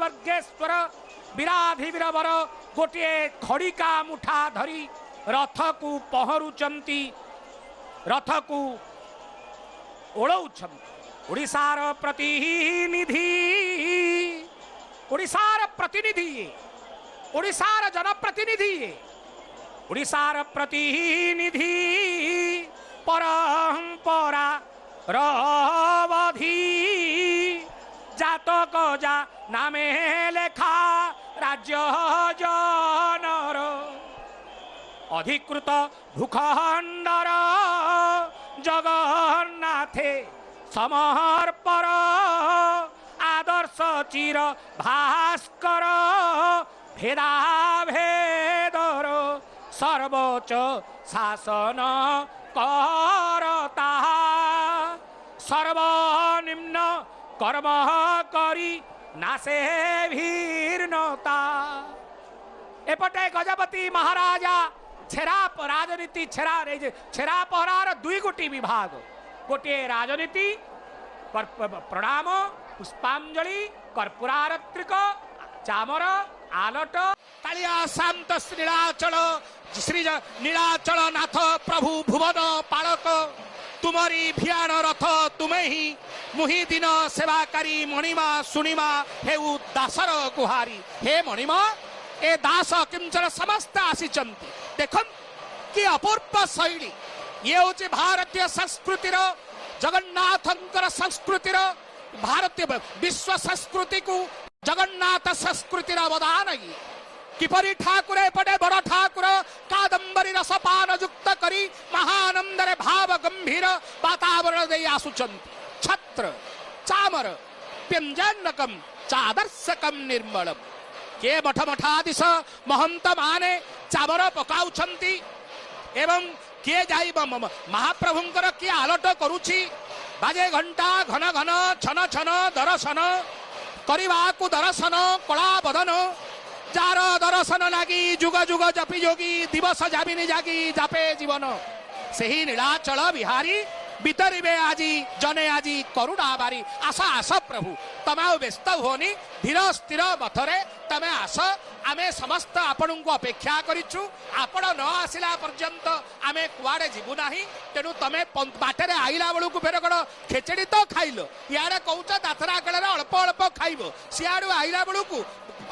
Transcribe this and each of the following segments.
वर्गेश्वर विराधि वीरवर गोटे खड़िका मुठा धरी रथ को पहरुचंती रथ को ओढ़ौछंती ओडिशार प्रतिनिधि ओडिशार प्रतिनिधि ओडिशार जनप्रतिनिधि ओडिशार प्रतिनिधि परंपरा रवधि जातक जा नामे लेखा राज्य जनर अधिकृत भूखंडर जगन्नाथे समर्पर आदर्श चिर भास्कर भेदा भेदर सर्वोच्च शासन करता सर्वनिम्न कर्म करी नासे भीर्णता एपटे गजपति महाराजा छेराप राजनीति छेरापहरार दुई गोटी विभाग गोटे राजनीति प्रणाम पुष्पांजलि कर्पूरारत्रिक चामर आलट कालिया शांत नीलाचल श्री नीलाचल नाथ प्रभु भुवन पालक तुमरी भियान रथ तुमे ही मुहि दिन सेवाकारी मणिमा सुनिमा हेउ दासर गुहारी हे मणिमा ए दास किंचन समस्त आसीचंती देखन कि अपूर्व शैली ये होचे भारतीय संस्कृतिर जगन्नाथंकर संस्कृतिर भारतीय विश्व संस्कृति को जगन्नाथ संस्कृतिर अवदान किपरि ठाकुर एपटे बड़ ठाकुर कादंबरी रसपान युक्त करी महानंदरे भाव गंभीर वातावरण दे आसुचंती छत्र चामर व्यंजनकम चादर्शकम निर्मलम के मठ मठाधीश महंत माने चामर पकाउछंती एवं किए जाई महाप्रभुंकर किए आलट करुछि बाजे घंटा घन घन छन छन दर्शन करवाकू दर्शन कला बदन जार दर्शन लागी जुग जुग जपी जोगी दिवस जाबिनी जागी जापे जीवन सही नीलाचल बिहारी बितरिबे आजी जने आजी करुणा बारी आस आस प्रभु तमे व्यस्त होनी धीर स्थिर मथरे तमे आस आमे समस्त आपण को अपेक्षा करिछु आपण न आसिला पर्यंत आमे कुआडे जीवु नाही तेनु तमे बाटरे आइला बेलू को फेर कण खेचड़ी तो खाइलो यारे कहूच दाथरा कळे अल्प अल्प खाइबो सियाडू आइला बेलू को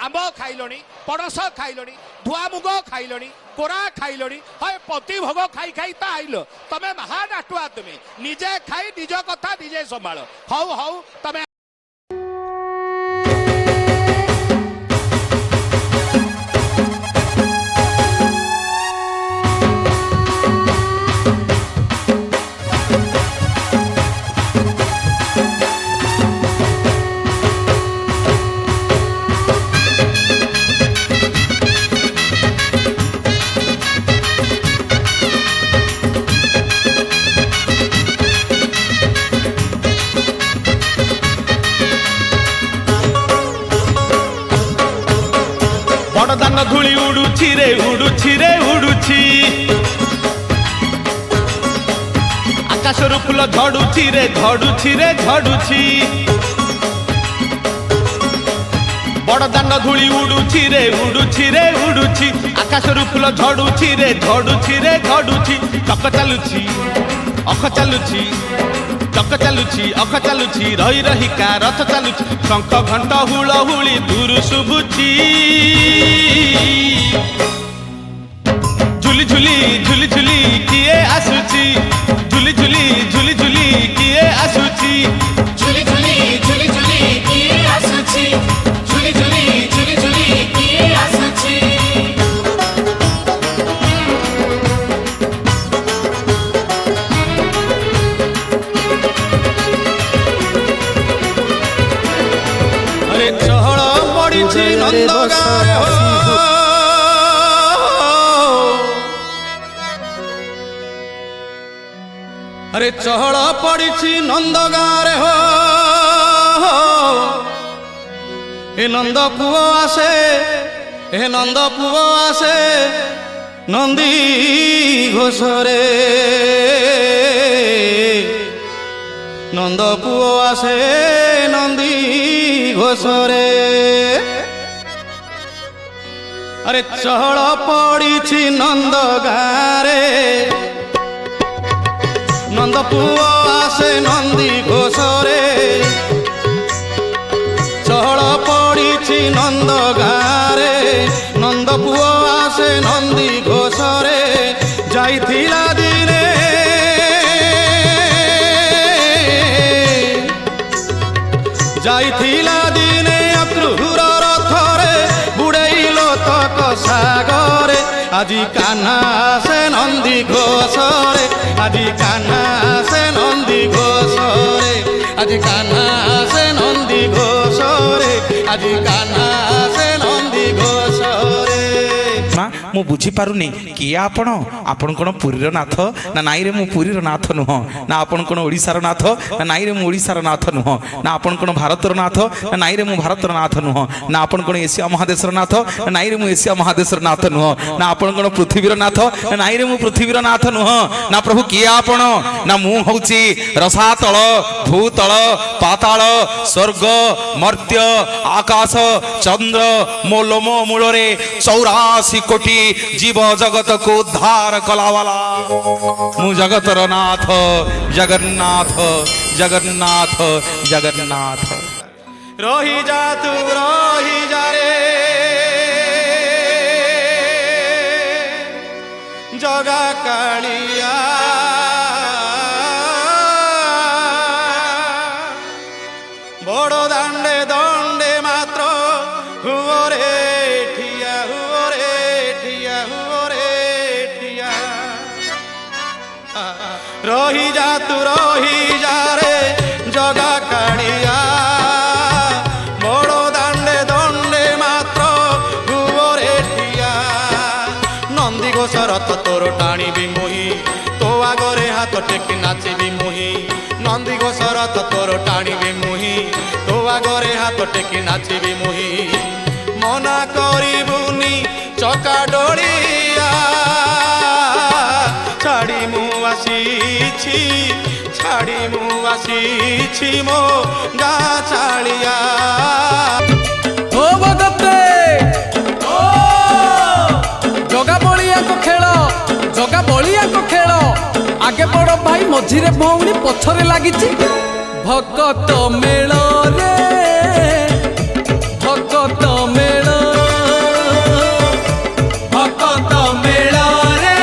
आंब खाइलोनी पणस खाइलोनी धुआ मुग खाइलोनी कोरा खाइलोनी हय पति भोग खाई खाई ता आइलो तमे महान आटुआ तुमे निजे खाई निज कथा निजे संभाळ हौ हौ तमे दान धूली उड़ुछि रे उड़ुछि रे उड़ुछि आकाशरू फूल झड़ुछि रे झड़ुछि रे झड़ुछि बड़ दान धूली उड़ुछि रे उड़ुछि रे उड़ुछि आकाशरू फूल झड़ुछि रे झड़ुछि रे झड़ुछि चक चालुछि अख चालुछि चक चालुछि अख चालुछि रही रही का रथ चालुछि शंख घंट हुलहुली दूर शुभुछि झुली झुली झुली झुली किए आसुछि झुली झुली झुली झुली किए आसुछि झुली झुली झुली झुली किए आसुछि झुली झुली झुली झुली किए आसुछि अरे चहल पड़िछि नंदगार हो अरे चहल पड़िछि नंदगार हो ए नंद पुओ आसे ए नंद पुओ आसे नंदी घोषरे नंद पुओ आसे नंदी घोषरे। আরে চহল পড়িছি নন্দ গাঁরে নন্দ পুয় আসে নন্দী ঘোষরে চহল পড়িছি নন্দ গাঁরে নন্দ পুয় আসে নন্দী ঘোষরে যাইছিলা দিনে যাইছিলা দিনে অক্রুর রথরে বুড়াইল তক সাগরে আজি কাহ্না আসে নন্দী ঘোষরে আজি কাহ্না আসে নন্দী ঘোষরে আজি কাহ্না আসে নন্দী ঘোষরে আজি কাহ্না আসে নন্দী ঘোষরে মা ମୁଁ ବୁଝିପାରୁନି କିଏ ଆପଣ ଆପଣ କ'ଣ ପୁରୀର ନାଥ ନା ନାଇଁରେ ମୁଁ ପୁରୀର ନାଥ ନୁହଁ ନା ଆପଣ କ'ଣ ଓଡ଼ିଶାର ନାଥ ନା ନାଇଁରେ ମୁଁ ଓଡ଼ିଶାର ନାଥ ନୁହଁ ନା ଆପଣ କ'ଣ ଭାରତର ନାଥ ନା ନାଇଁରେ ମୁଁ ଭାରତର ନାଥ ନୁହଁ ନା ଆପଣ କ'ଣ ଏସିଆ ମହାଦେଶର ନାଥ ନା ନାଇଁରେ ମୁଁ ଏସିଆ ମହାଦେଶର ନାଥ ନୁହଁ ନା ଆପଣ କ'ଣ ପୃଥିବୀର ନାଥ ନା ନାଇଁରେ ମୁଁ ପୃଥିବୀର ନାଥ ନୁହଁ ନା ପ୍ରଭୁ କିଏ ଆପଣ ନା ମୁଁ ହେଉଛି ରସାତଳ ଭୂତଳ ପାତାଳ ସ୍ୱର୍ଗ ମର୍ତ୍ୟ ଆକାଶ ଚନ୍ଦ୍ର ମୋ ଲୋମ ମୂଳରେ 84 କୋଟି जीव जगत को उद्धार कलावाला मु जगतर नाथ जगन्नाथ जगन्नाथ जगन्नाथ रही जा तू रही जा रे जगा कालिया बड़ दांडे दंडे मात्र हुओ रे ठिया हुओ रे ठिया हुओ रे ठिया रही जा तू रही जा रे जगा कालिया बड़ दांडे दंडे मात्र हुओ रे ठिया नंदी घोष रथ तोर टाणी मुही तो आगरे हाथ टेकी नाची मुही नंदी घोष रथ तोर टाणी मुही तो आगरे हाथ टेकी नाची मुही मना करिबुनी चका डोलिया छाड़ी मु आसीछि छाड़ी मु आसीछि मो गा छाड़िया ओ भगते ओ जगा बलिया को खेल जगा बलिया को खेल आगे बड़ भाई मझिरे भौणी पछरे लागिछि भगत मेल रे भगत मेल भगत मेल रे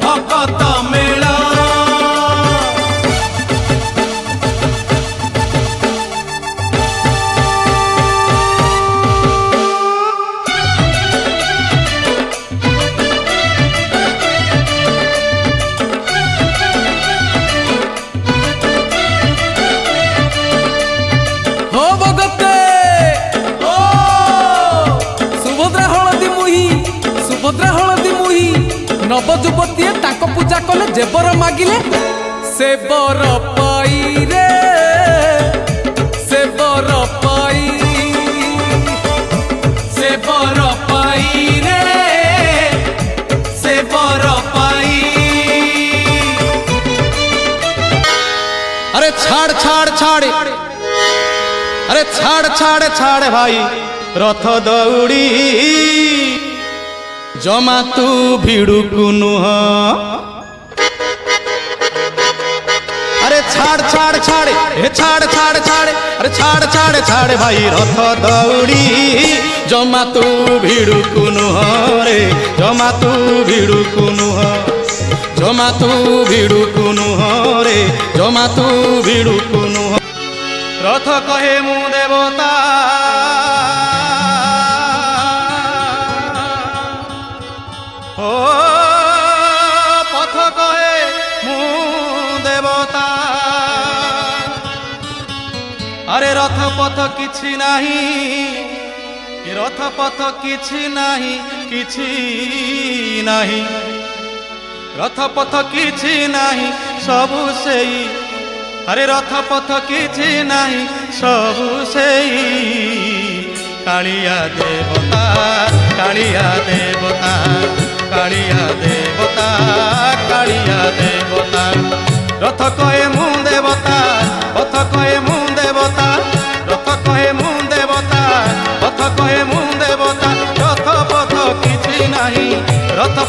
भगत मेल हो भगते ओ सुभद्रा हलदी मुही नव युवती ताको पूजा कले जेबर मागिले से बर पाई रे से बर पाई से बर पाई रे से बर पाई अरे छाड़ छाड़ छाड़ अरे छाड़ छाड़ छाड़ भाई रथ दौड़ी जमा तू भिड़ुकु नुह अरे छाड़ छाड़ छाड़ हे छाड़ छाड़ छाड़ अरे छाड़ छाड़ छाड़ भाई रथ दौड़ी जमा तू भिड़ुकु नुह रे जमा तू भिड़ुकु नुह जमा तू भिड़ुकु नुह रे जमा तू भिड़ुकु नुह रथ कहे मु देवता ओ पथ कहे मु देवता अरे रथ पथ किछि नाही रथ पथ किछि नाही रथ पथ किछि नाही सबु सेई अरे रथ पथ किछि नाही सबु सेई कालिया देवता कालिया देवता कालिया देवता कालिया देवता रथ कहे मु देवता पथ कहे मु देवता रथ कहे मु देवता पथ कहे मु देवता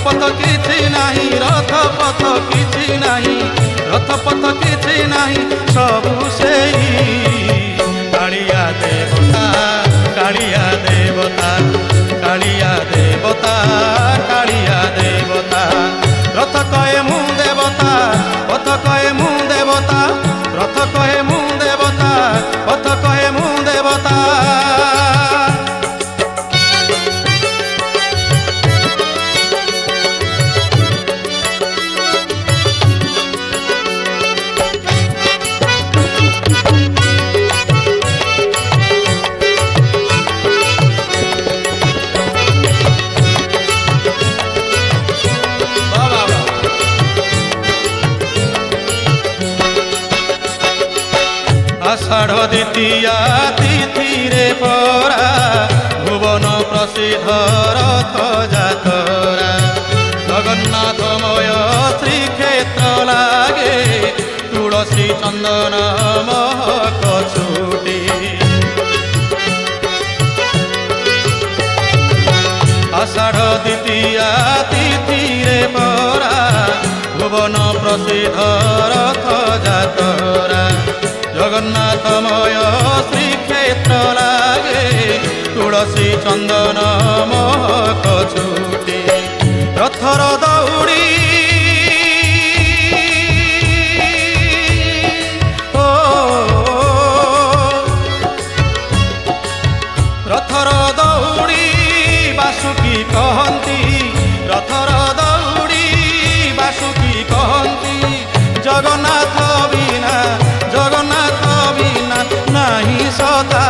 পথ কিছু নাহি রথ পথ কিছু নাহি রথ পথ কিছু নাহি সবু সেই কালিয়া দেবতা কালিয়া দেবতা কালিয়া দেবতা কালিয়া দেবতা রথ কয়ে মু দেবতা পথ কয়ে মু দেবতা রথ কয়ে মু দেবতা পথ কয়ে মু দেবতা আষাঢ় দ্বিতীয়া তিথিরে পরা ভুবন প্রসিদ্ধ রথ যাতরা জগন্নাথময় শ্রীক্ষেত্র লাগে তুলসী চন্দন মহক ছুটি আষাঢ় দ্বিতীয়া তিথিরে পরা ভুবন প্রসিদ্ধ রথ যাতরা জগন্নাথময় শ্রীক্ষেত্র লাগে তুলসী চন্দন মহক ছুটি রথর দৌড়ি রথর দৌড়ি বাসুকি কহନ୍ତି রথর দৌড়ি বাসুকি কহନ୍ତି জগন্নাথ বিনা জগন্নাথ বিনা নাহি সদা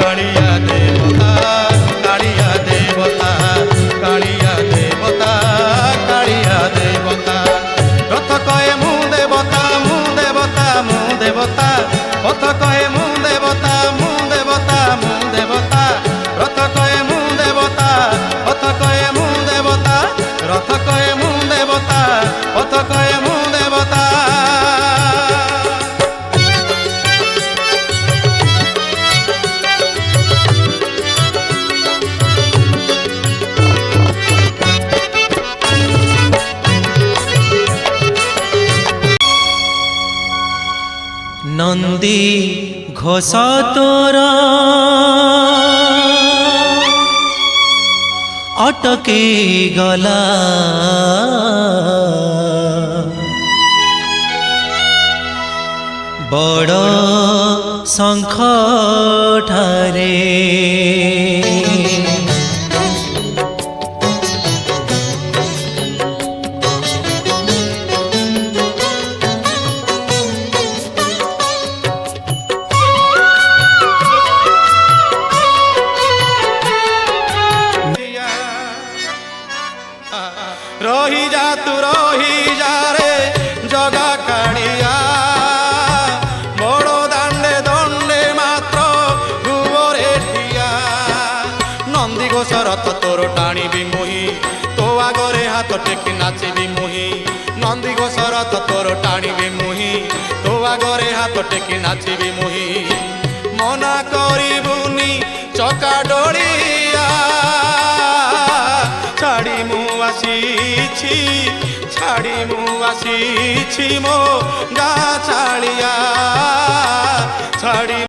কালিয়া দেবতা কালিয়া দেবতা কালিয়া দেবতা কালিয়া দেবতা রথ কয়ে মু দেবতা মু দেবতা মু দেবতা পথ কয়ে মু দেবতা মু দেবতা মু দেবতা রথ কয়ে মু দেবতা পথ কয়ে মু দেবতা রথ কয়ে মু দেবতা পথ কয়ে মু দেবতা নন্দী ঘোষ তোর অটকি গলা বড় শঙ্খ ঠারে রহি যা তু রহি যা রে জগা কাড়িয়া বড় দাণ্ডে দণ্ডে মাত্র ভুবরে ঠিয়া নন্দী ঘোষ রথ তোর টাণিবি মুহি তো আগরে হাত টেকি নাচিবি মুহি নন্দী ঘোষ রথ তোর টাণিবি মুহি তো আগরে হাত টেকি নাচিবি মুহি মনা করিবুনি চকা ডড়িয়া ছাড়ি মু আসিছি ছাড়ি মু আসিছি মো গা ছাড়িয়া ছাড়ি